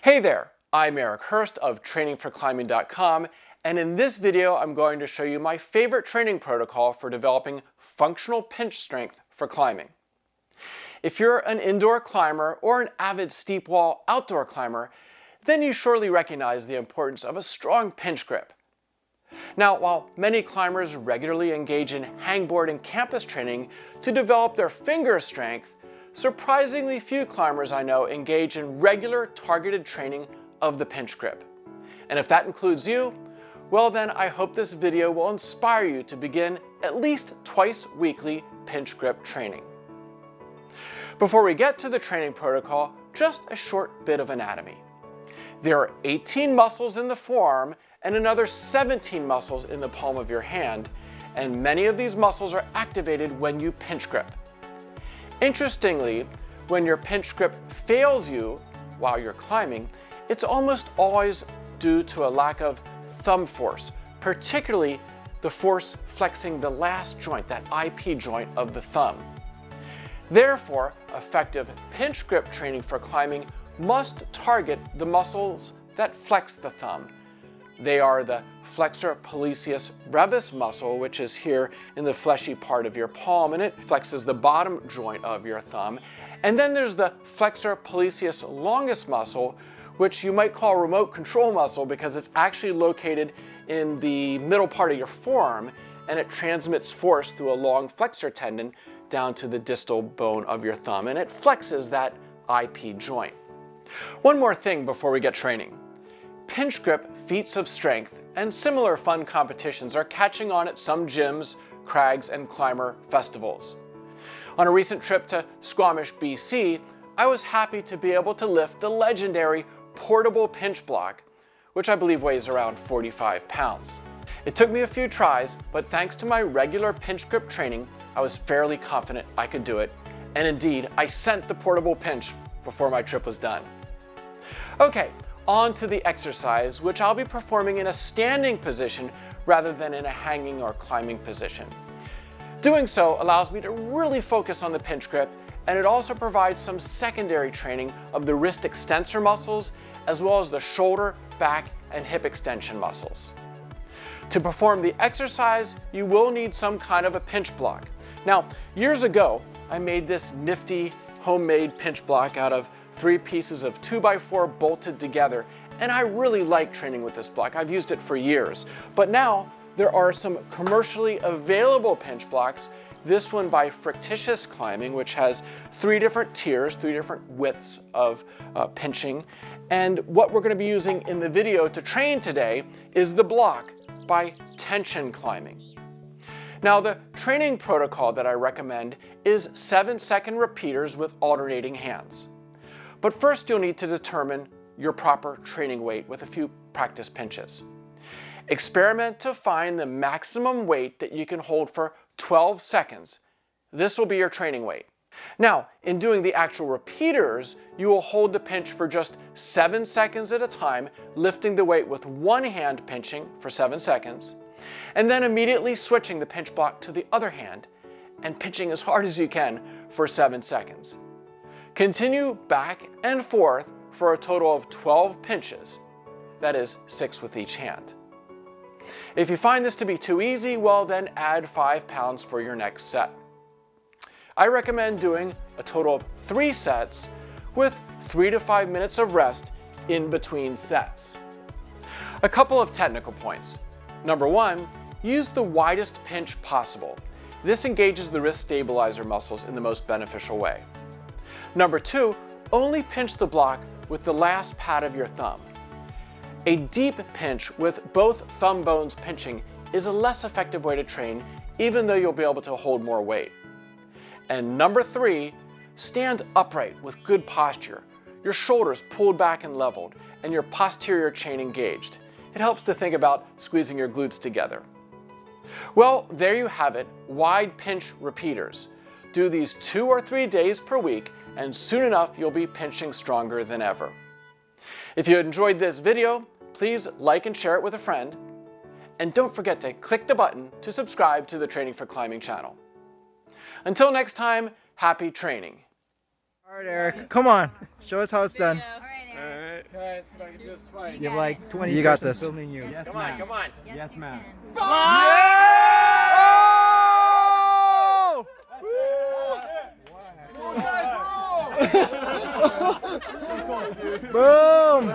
Hey there, I'm Eric Hurst of trainingforclimbing.com, and in this video I'm going to show you my favorite training protocol for developing functional pinch strength for climbing. If you're an indoor climber or an avid steep wall outdoor climber, then you surely recognize the importance of a strong pinch grip. Now, while many climbers regularly engage in hangboard and campus training to develop their finger strength, surprisingly few climbers I know engage in regular targeted training of the pinch grip. And if that includes you, well then I hope this video will inspire you to begin at least twice weekly pinch grip training. Before we get to the training protocol, just a short bit of anatomy. There are 18 muscles in the forearm and another 17 muscles in the palm of your hand, and many of these muscles are activated when you pinch grip. Interestingly, when your pinch grip fails you while you're climbing, it's almost always due to a lack of thumb force, particularly the force flexing the last joint, that IP joint of the thumb. Therefore, effective pinch grip training for climbing must target the muscles that flex the thumb. They are the flexor pollicis brevis muscle, which is here in the fleshy part of your palm, and it flexes the bottom joint of your thumb. And then there's the flexor pollicis longus muscle, which you might call remote control muscle because it's actually located in the middle part of your forearm, and it transmits force through a long flexor tendon down to the distal bone of your thumb, and it flexes that IP joint. One more thing before we get training. Pinch grip feats of strength and similar fun competitions are catching on at some gyms, crags, and climber festivals. On a recent trip to Squamish, BC, I was happy to be able to lift the legendary portable pinch block, which I believe weighs around 45 pounds. It took me a few tries, but thanks to my regular pinch grip training, I was fairly confident I could do it, and indeed, I sent the portable pinch before my trip was done. Okay, on to the exercise, which I'll be performing in a standing position rather than in a hanging or climbing position. Doing so allows me to really focus on the pinch grip, and it also provides some secondary training of the wrist extensor muscles, as well as the shoulder, back, and hip extension muscles. To perform the exercise, you will need some kind of a pinch block. Now, years ago, I made this nifty homemade pinch block out of 3 pieces of 2x4 bolted together, and I really like training with this block. I've used it for years. But now there are some commercially available pinch blocks. This one by Frictitious Climbing, which has 3 different tiers, 3 different widths of pinching. And what we're going to be using in the video to train today is the block by Tension Climbing. Now, the training protocol that I recommend is 7-second repeaters with alternating hands. But first you'll need to determine your proper training weight with a few practice pinches. Experiment to find the maximum weight that you can hold for 12 seconds. This will be your training weight. Now, in doing the actual repeaters, you will hold the pinch for just 7 seconds at a time, lifting the weight with one hand pinching for 7 seconds, and then immediately switching the pinch block to the other hand and pinching as hard as you can for 7 seconds. Continue back and forth for a total of 12 pinches. That is 6 with each hand. If you find this to be too easy, well then add 5 pounds for your next set. I recommend doing a total of 3 sets with 3 to 5 minutes of rest in between sets. A couple of technical points. Number 1, use the widest pinch possible. This engages the wrist stabilizer muscles in the most beneficial way. Number 2, only pinch the block with the last pad of your thumb. A deep pinch with both thumb bones pinching is a less effective way to train, even though you'll be able to hold more weight. And number 3, stand upright with good posture, your shoulders pulled back and leveled, and your posterior chain engaged. It helps to think about squeezing your glutes together. Well, there you have it, wide pinch repeaters. Do these 2 or 3 days per week, and soon enough you'll be pinching stronger than ever. If you enjoyed this video, please like and share it with a friend. And don't forget to click the button to subscribe to the Training for Climbing channel. Until next time, happy training. All right, Eric, come on. Show us how it's done. All right, Eric. All right. chance if I can do this twice. You have like 20 You got persons this. filming you. Come on, come on. Yes, ma'am. Oh! Boom!